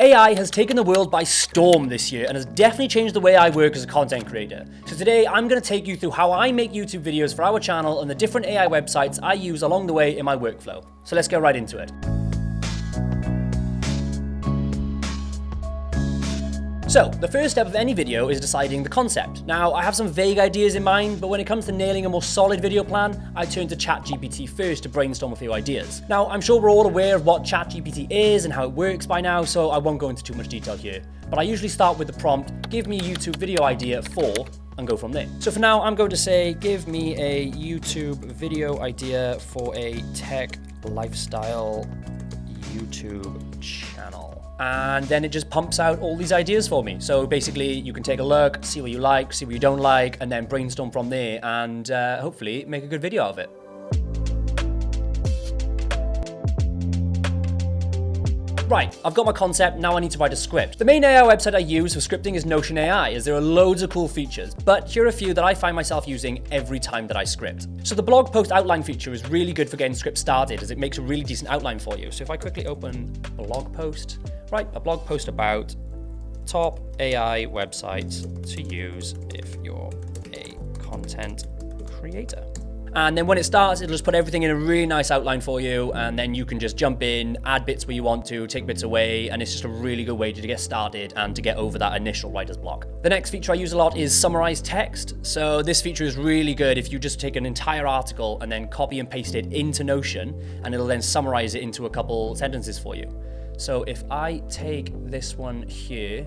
AI has taken the world by storm this year and has definitely changed the way I work as a content creator. So today I'm going to take you through how I make YouTube videos for our channel and the different AI websites I use along the way in my workflow. So let's get right into it. So, the first step of any video is deciding the concept. Now, I have some vague ideas in mind, but when it comes to nailing a more solid video plan, I turn to ChatGPT first to brainstorm a few ideas. Now, I'm sure we're all aware of what ChatGPT is and how it works by now, so I won't go into too much detail here. But I usually start with the prompt, give me a YouTube video idea for, and go from there. So for now, I'm going to say, give me a YouTube video idea for a tech lifestyle YouTube channel. And then it just pumps out all these ideas for me. So basically, you can take a look, see what you like, see what you don't like, and then brainstorm from there and hopefully make a good video out of it. Right, I've got my concept, now I need to write a script. The main AI website I use for scripting is Notion AI, as there are loads of cool features, but here are a few that I find myself using every time that I script. So the blog post outline feature is really good for getting scripts started, as it makes a really decent outline for you. So if I quickly open blog post, right, a blog post about top AI websites to use if you're a content creator. And then when it starts, it'll just put everything in a really nice outline for you, and then you can just jump in, add bits where you want to, take bits away, and it's just a really good way to get started and to get over that initial writer's block. The next feature I use a lot is summarize text. So this feature is really good if you just take an entire article and then copy and paste it into Notion, and it'll then summarize it into a couple sentences for you. So if I take this one here,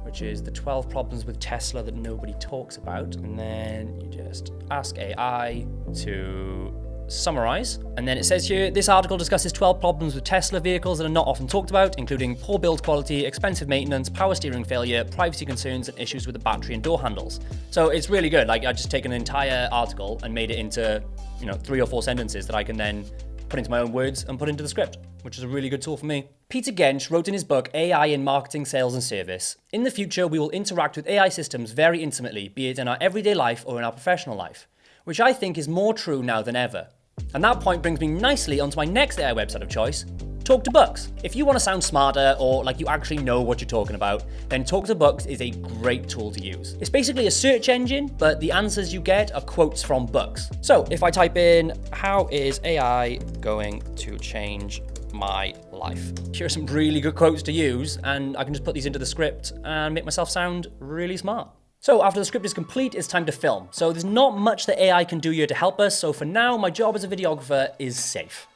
which is the 12 problems with Tesla that nobody talks about, and then you just ask AI to summarize. And then it says here, this article discusses 12 problems with Tesla vehicles that are not often talked about, including poor build quality, expensive maintenance, power steering failure, privacy concerns, and issues with the battery and door handles. So it's really good. Like, I just taken an entire article and made it into, 3 or 4 sentences that I can then put into my own words and put into the script, which is a really good tool for me. Peter Gensch wrote in his book, AI in Marketing, Sales and Service, in the future, we will interact with AI systems very intimately, be it in our everyday life or in our professional life, which I think is more true now than ever. And that point brings me nicely onto my next AI website of choice, Talk to Books. If you want to sound smarter or like you actually know what you're talking about, then Talk to Books is a great tool to use. It's basically a search engine, but the answers you get are quotes from books. So if I type in, how is AI going to change my life? Here are some really good quotes to use, and I can just put these into the script and make myself sound really smart. So after the script is complete, it's time to film. So there's not much that AI can do here to help us, so for now, my job as a videographer is safe.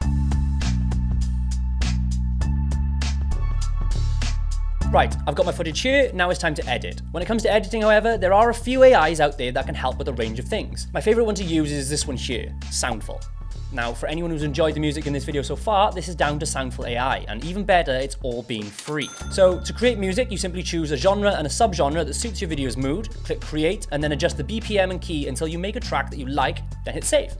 Right, I've got my footage here, now it's time to edit. When it comes to editing, however, there are a few AIs out there that can help with a range of things. My favorite one to use is this one here, Soundful. Now, for anyone who's enjoyed the music in this video so far, this is down to Soundful AI, and even better, it's all been free. So to create music, you simply choose a genre and a subgenre that suits your video's mood, click create, and then adjust the BPM and key until you make a track that you like, then hit save.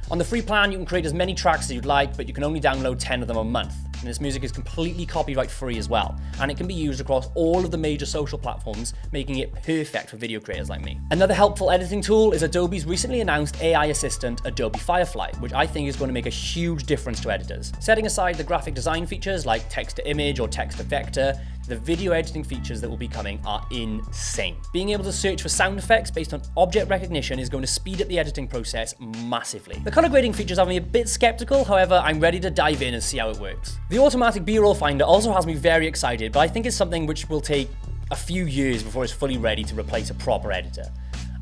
On the free plan, you can create as many tracks as you'd like, but you can only download 10 of them a month. And this music is completely copyright free as well, and it can be used across all of the major social platforms, making it perfect for video creators like me. Another helpful editing tool is Adobe's recently announced AI assistant, Adobe Firefly, which I think is going to make a huge difference to editors. Setting aside the graphic design features like text to image or text to vector, the video editing features that will be coming are insane. Being able to search for sound effects based on object recognition is going to speed up the editing process massively. The color grading features have me a bit skeptical, however, I'm ready to dive in and see how it works. The automatic B-roll finder also has me very excited, but I think it's something which will take a few years before it's fully ready to replace a proper editor.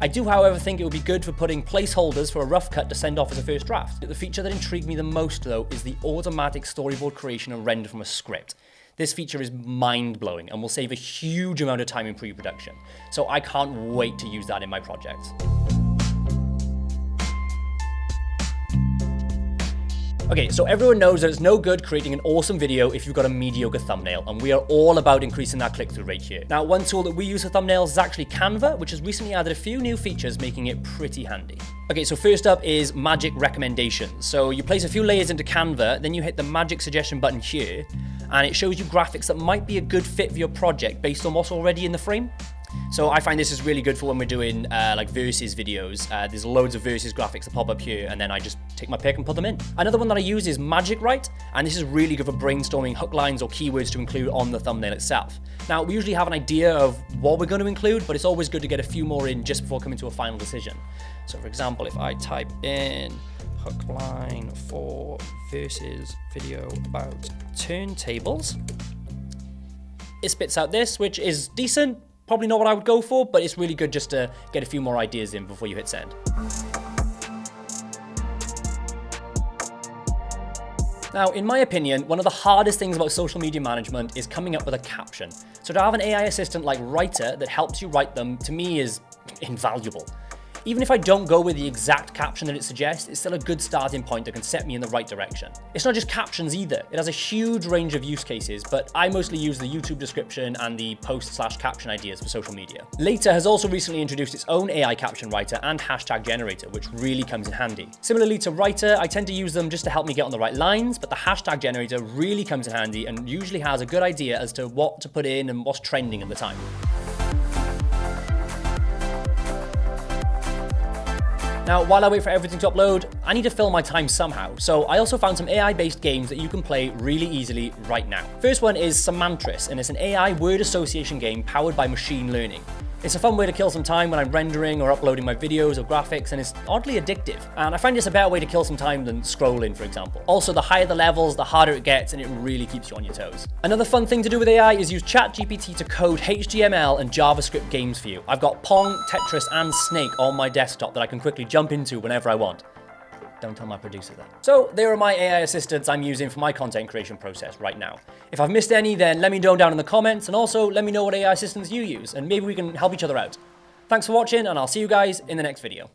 I do, however, think it would be good for putting placeholders for a rough cut to send off as a first draft. The feature that intrigued me the most, though, is the automatic storyboard creation and render from a script. This feature is mind-blowing and will save a huge amount of time in pre-production, so I can't wait to use that in my projects. Okay, so everyone knows that it's no good creating an awesome video if you've got a mediocre thumbnail, and we are all about increasing that click-through rate here. Now, one tool that we use for thumbnails is actually Canva, which has recently added a few new features, making it pretty handy. Okay, so first up is magic recommendations. So you place a few layers into Canva, then you hit the magic suggestion button here, and it shows you graphics that might be a good fit for your project based on what's already in the frame. So I find this is really good for when we're doing like versus videos. There's loads of versus graphics that pop up here, and then I just take my pick and put them in. Another one that I use is Magic Write, and this is really good for brainstorming hook lines or keywords to include on the thumbnail itself. Now, we usually have an idea of what we're going to include, but it's always good to get a few more in just before coming to a final decision. So for example, if I type in hook line for versus video about turntables, it spits out this, which is decent. Probably not what I would go for, but it's really good just to get a few more ideas in before you hit send. Now, in my opinion, one of the hardest things about social media management is coming up with a caption. So to have an AI assistant like Writer that helps you write them, to me, is invaluable. Even if I don't go with the exact caption that it suggests, it's still a good starting point that can set me in the right direction. It's not just captions either. It has a huge range of use cases, but I mostly use the YouTube description and the post/caption ideas for social media. Later has also recently introduced its own AI caption writer and hashtag generator, which really comes in handy. Similarly to Writer, I tend to use them just to help me get on the right lines, but the hashtag generator really comes in handy and usually has a good idea as to what to put in and what's trending at the time. Now, while I wait for everything to upload, I need to fill my time somehow, so I also found some AI-based games that you can play really easily right now. First one is Semantris, and it's an AI word association game powered by machine learning. It's a fun way to kill some time when I'm rendering or uploading my videos or graphics, and it's oddly addictive. And I find it's a better way to kill some time than scrolling, for example. Also, the higher the levels, the harder it gets, and it really keeps you on your toes. Another fun thing to do with AI is use ChatGPT to code HTML and JavaScript games for you. I've got Pong, Tetris, and Snake on my desktop that I can quickly jump into whenever I want. Don't tell my producer that. So there are my AI assistants I'm using for my content creation process right now. If I've missed any, then let me know down in the comments, and also let me know what AI assistants you use, and maybe we can help each other out. Thanks for watching, and I'll see you guys in the next video.